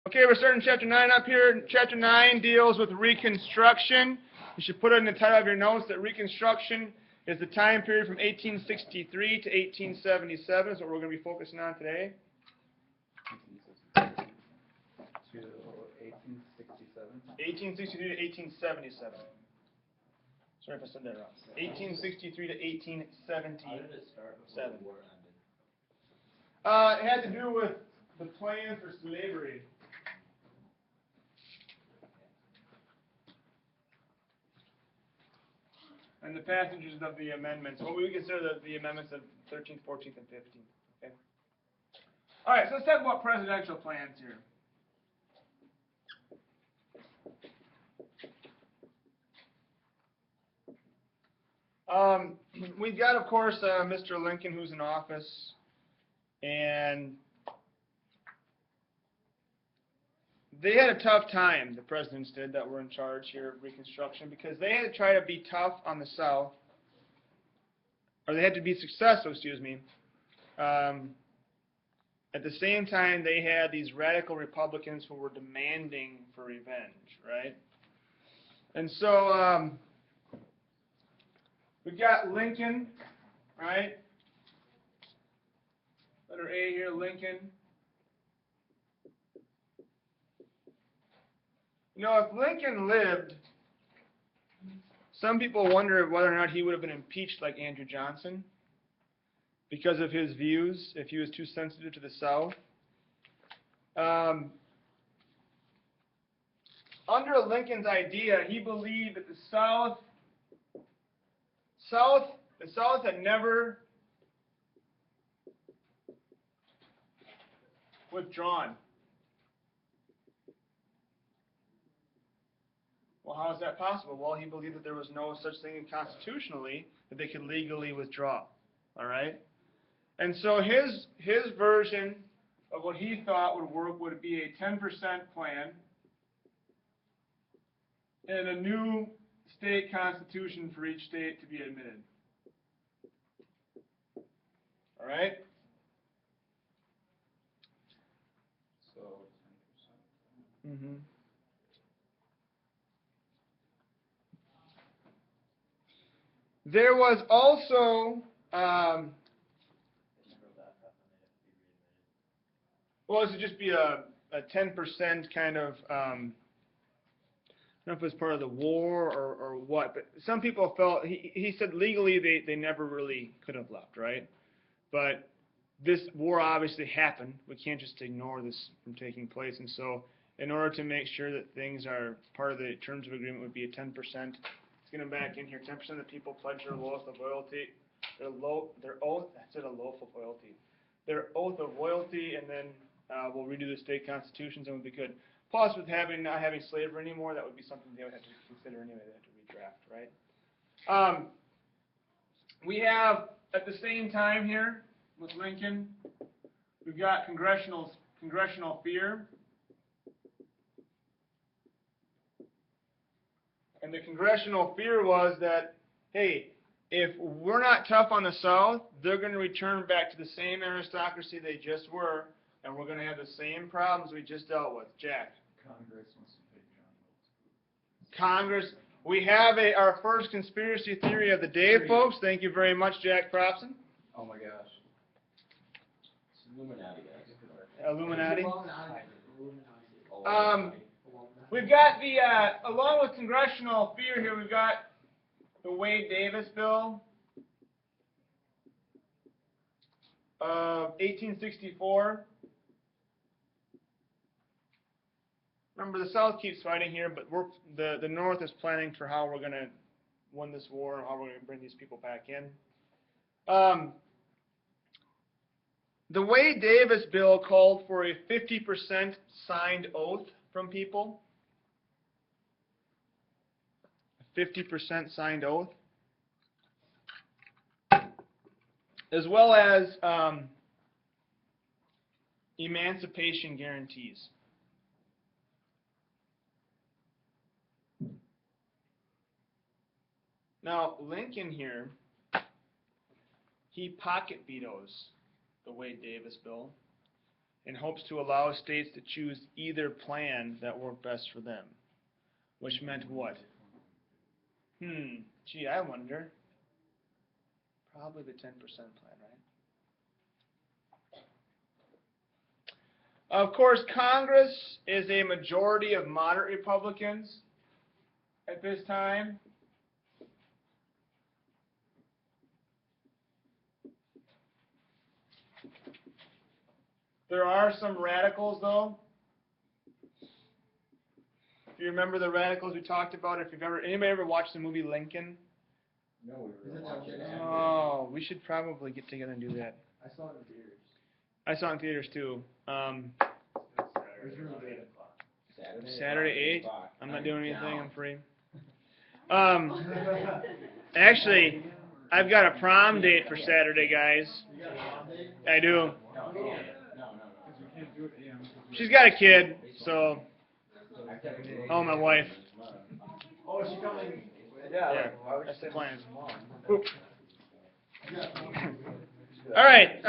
Okay, we're starting Chapter 9 up here. Chapter 9 deals with Reconstruction. You should put it in the title of your notes that Reconstruction is the time period from 1863 to 1877. That's what we're going to be focusing on today. To 1867? 1863 to 1877. Sorry if I said that wrong. 1863 to 1877. How did it start before the war ended? It had to do with the plan for slavery. And the passages of the amendments, what we consider the amendments of 13th, 14th, and 15th. Okay. All right, so let's talk about presidential plans here. We've got, of course, Mr. Lincoln, who's in office, and they had a tough time, the presidents did, that were in charge here of Reconstruction, because they had to try to be tough on the South, or they had to be successful, excuse me. At the same time, they had these radical Republicans who were demanding for revenge, right? And so we've got Lincoln, right? Letter A here, Lincoln. You know, if Lincoln lived, some people wonder whether or not he would have been impeached like Andrew Johnson because of his views, if he was too sensitive to the South. Under Lincoln's idea, he believed that the South had never withdrawn. Well, how is that possible? Well, he believed that there was no such thing constitutionally that they could legally withdraw. All right? And so his version of what he thought would work would be a 10% plan and a new state constitution for each state to be admitted. All right? So 10%. Mm-hmm. There was also, well, this would just be a 10% kind of, I don't know if it was part of the war or what, but some people felt, he said legally they never really could have left, right? But this war obviously happened. We can't just ignore this from taking place. And so in order to make sure that things are part of the terms of agreement would be a 10%. Let's get them back in here. 10% of the people pledge their oath of loyalty. Their oath of loyalty, and then we'll redo the state constitutions, and it would be good. Plus, with not having slavery anymore, that would be something they would have to consider anyway. They have to redraft, right? We have, at the same time here, with Lincoln, we've got congressional fear. And the congressional fear was that, hey, if we're not tough on the South, they're going to return back to the same aristocracy they just were, and we're going to have the same problems we just dealt with. Jack? Congress wants to pay John Wilkes. Congress. We have our first conspiracy theory of the day, folks. Thank you very much, Jack Propson. Oh my gosh. It's Illuminati, guys. Illuminati. Illuminati. We've got the, along with congressional fear here, we've got the Wade-Davis bill of 1864. Remember, the South keeps fighting here, but the North is planning for how we're going to win this war and how we're going to bring these people back in. The Wade-Davis bill called for a 50% signed oath from people. 50% signed oath, as well as emancipation guarantees. Now, Lincoln here, he pocket vetoes the Wade-Davis bill, in hopes to allow states to choose either plan that worked best for them. Which meant what? Gee, I wonder. Probably the 10% plan, right? Of course, Congress is a majority of moderate Republicans at this time. There are some radicals, though. If you remember the radicals we talked about, if you've ever, anybody ever watched the movie Lincoln? No, we were watching it. Oh, we should probably get together and do that. I saw it in theaters. I saw it in theaters too. Saturday 8. I'm not doing anything. I'm free. Actually, I've got a prom date for Saturday, guys. I do. No. She's got a kid, so. Oh, my wife. Oh, is she coming? Yeah, that's the plan. Oop. All right.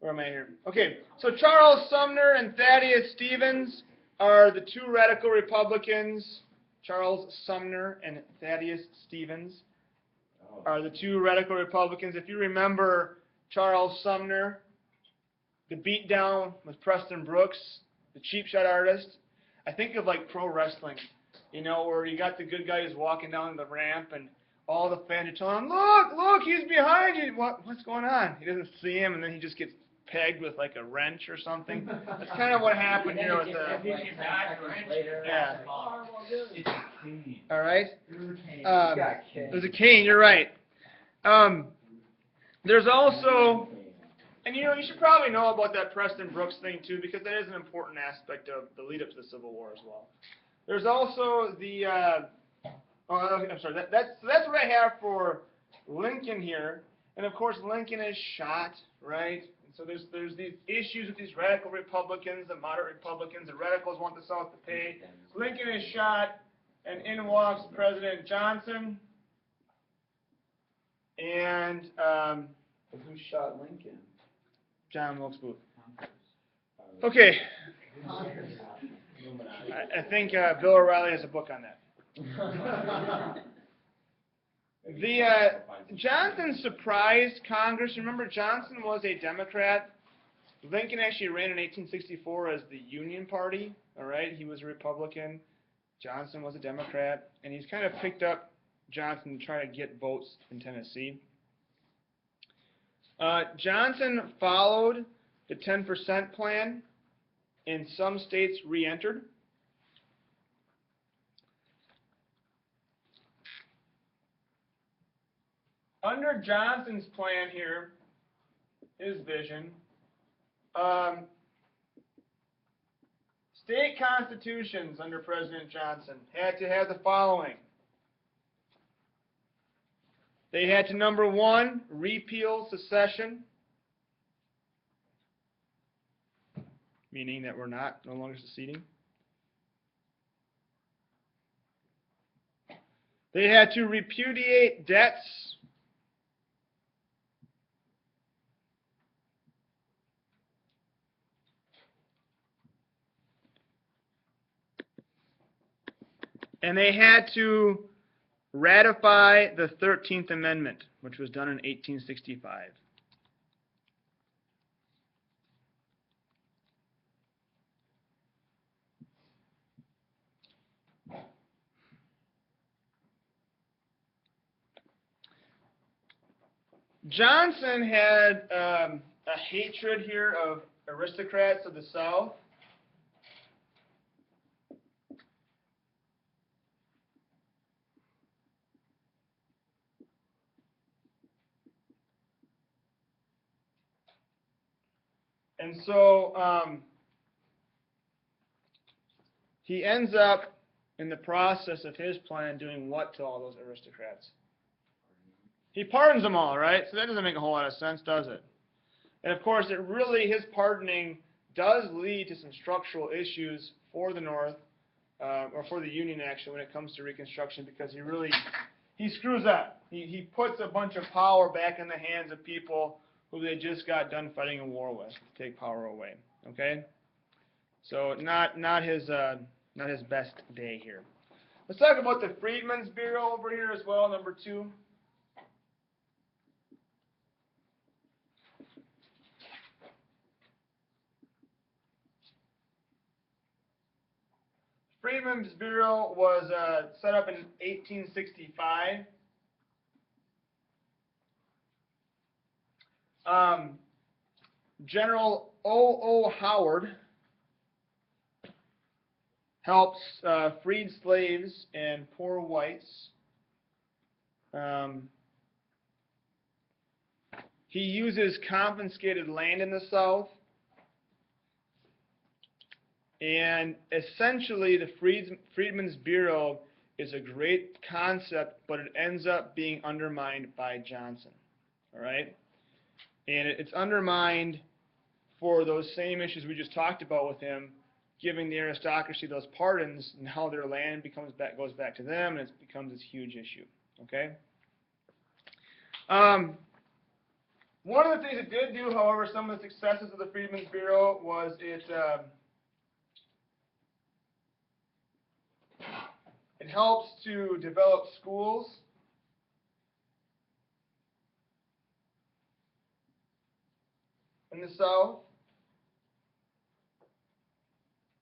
Where am I here? Okay, so Charles Sumner and Thaddeus Stevens are the two radical Republicans. Charles Sumner and Thaddeus Stevens are the two radical Republicans. If you remember Charles Sumner, the beatdown with Preston Brooks, the cheap shot artist, I think of like pro wrestling, you know, where you got the good guys walking down the ramp and all the fans are telling him, look, he's behind you. What's going on? He doesn't see him, and then he just gets pegged with like a wrench or something. That's kind of what happened here with the. Yeah. All right. There's a cane. You're right. There's also, and you know, you should probably know about that Preston Brooks thing too, because that is an important aspect of the lead up to the Civil War as well. There's also the. I'm sorry. That's what I have for Lincoln here, and of course Lincoln is shot, right? So there's these issues with these radical Republicans, the moderate Republicans. The radicals want the South to pay. Lincoln is shot, and in walks President Johnson. And Who shot Lincoln? John Wilkes Booth. Okay. I think Bill O'Reilly has a book on that. Johnson surprised Congress. Remember, Johnson was a Democrat. Lincoln actually ran in 1864 as the Union Party. All right, he was a Republican. Johnson was a Democrat, and he's kind of picked up Johnson to try to get votes in Tennessee. Johnson followed the 10% plan. In some states, re-entered. Under Johnson's plan here, his vision, state constitutions under President Johnson had to have the following. They had to, number one, repeal secession, meaning that we're no longer seceding. They had to repudiate debts. And they had to ratify the 13th Amendment, which was done in 1865. Johnson had a hatred here of aristocrats of the South. And so he ends up, in the process of his plan, doing what to all those aristocrats? He pardons them all, right? So that doesn't make a whole lot of sense, does it? And of course, his pardoning does lead to some structural issues for the North, or for the Union, actually, when it comes to Reconstruction, because he screws up. He puts a bunch of power back in the hands of people who they just got done fighting a war with to take power away. Okay, so not his best day here. Let's talk about the Freedmen's Bureau over here as well, number 2. Freedmen's Bureau was set up in 1865. General O. Howard helps freed slaves and poor whites. He uses confiscated land in the South. And essentially, the Freedmen's Bureau is a great concept, but it ends up being undermined by Johnson. All right? And it's undermined for those same issues we just talked about with him, giving the aristocracy those pardons, and how their land goes back to them, and it becomes this huge issue. Okay? One of the things it did do, however, some of the successes of the Freedmen's Bureau was it helps to develop schools. In the South,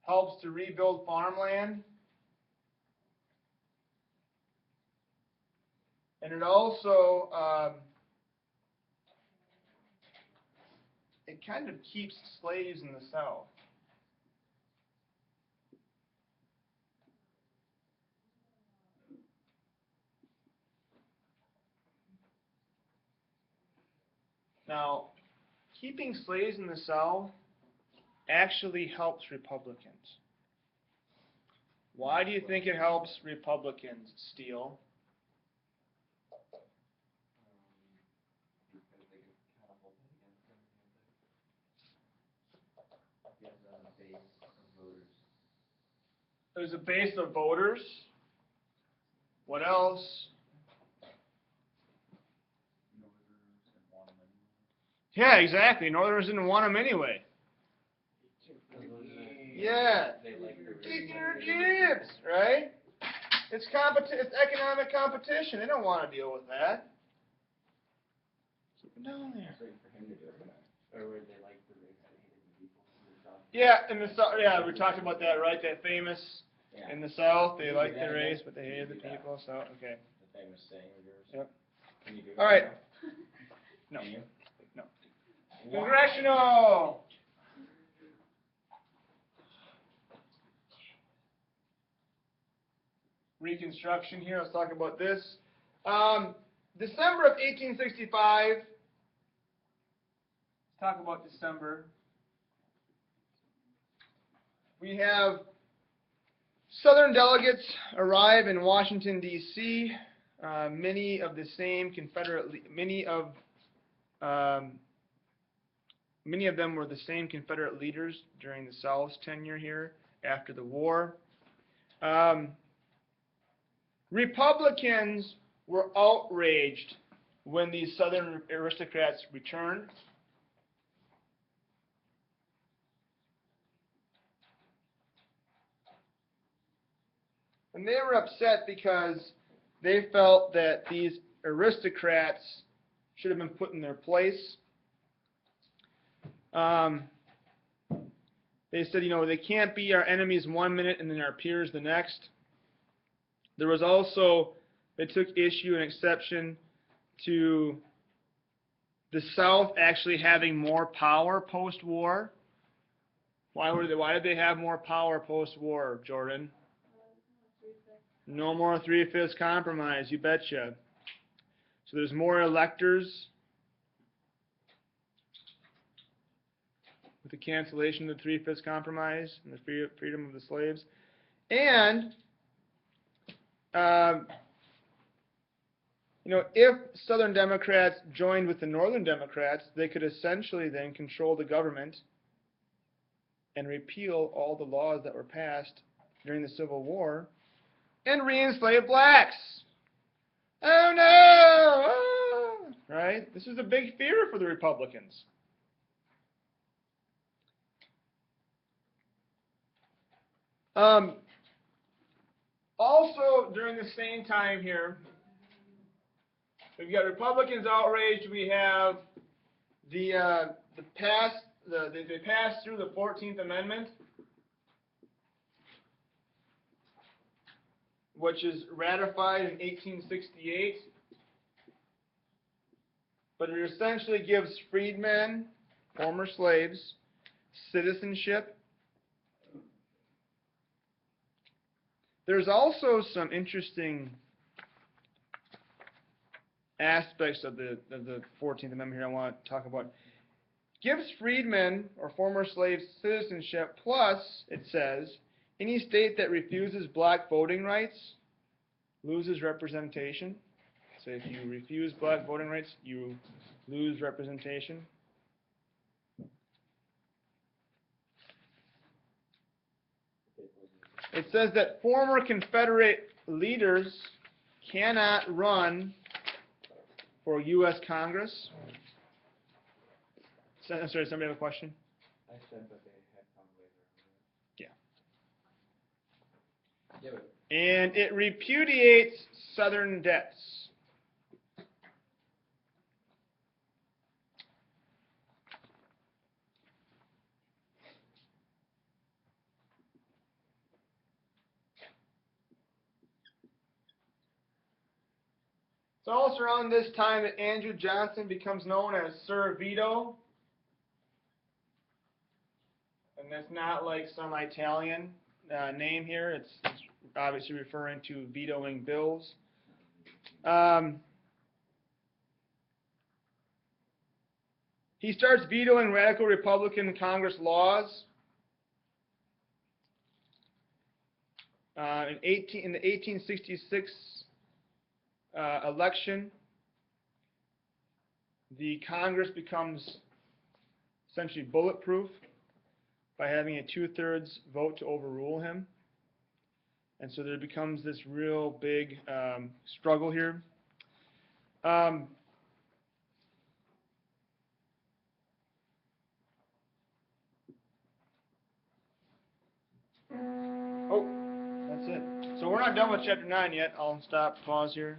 helps to rebuild farmland, and it also it kind of keeps slaves in the South. Now, keeping slaves in the South actually helps Republicans. Why do you think it helps Republicans, Steele? Because they can kind of hold it against them, gives them a base of voters. There's a base of voters. What else? Northerners and want them anyway. Yeah, exactly. Northerners didn't want them anyway. Yeah. They like the Take your jibs, right? It's economic competition. They don't want to deal with that. Keep it down there. It's right for him to do it. Or would they like the race that hated the people? Yeah, we talked about that, right? That famous Yeah. in the South, they liked the race, but they hated the people. So okay. The famous saying of yours. Yep. Can you do it All right. now? No. Can you? No. Why? Congressional. Reconstruction here. Let's talk about this. December of 1865. Let's talk about December. We have Southern delegates arrive in Washington, D.C. Many of them were the same Confederate leaders during the South's tenure here after the war. Republicans were outraged when these Southern aristocrats returned. And they were upset because they felt that these aristocrats should have been put in their place. They said, they can't be our enemies 1 minute and then our peers the next. There was also, they took issue and exception to the South actually having more power post-war. Why did they have more power post-war, Jordan? No more 3/5 compromise, you betcha. So there's more electors with the cancellation of the 3/5 compromise and the freedom of the slaves. And if Southern Democrats joined with the Northern Democrats, they could essentially then control the government and repeal all the laws that were passed during the Civil War and re-enslave blacks. Oh no! right? This is a big fear for the Republicans. Also, during the same time here, we've got Republicans outraged. We have they passed through the 14th Amendment, which is ratified in 1868. But it essentially gives freedmen, former slaves, citizenship. There's also some interesting aspects of the 14th Amendment here I want to talk about. Gives freedmen or former slaves citizenship, plus, it says, any state that refuses black voting rights loses representation. So if you refuse black voting rights, you lose representation. It says that former Confederate leaders cannot run for U.S. Congress. Sorry, somebody have a question? I said that they had come later. Yeah. Yeah, but And it repudiates Southern debts. It's also around this time that Andrew Johnson becomes known as Sir Vito. And that's not like some Italian name here. It's obviously referring to vetoing bills. He starts vetoing radical Republican Congress laws. In the 1866 election, the Congress becomes essentially bulletproof by having a 2/3 vote to overrule him. And so there becomes this real big struggle here. Oh, that's it. So we're not done with chapter 9 yet. I'll stop, pause here.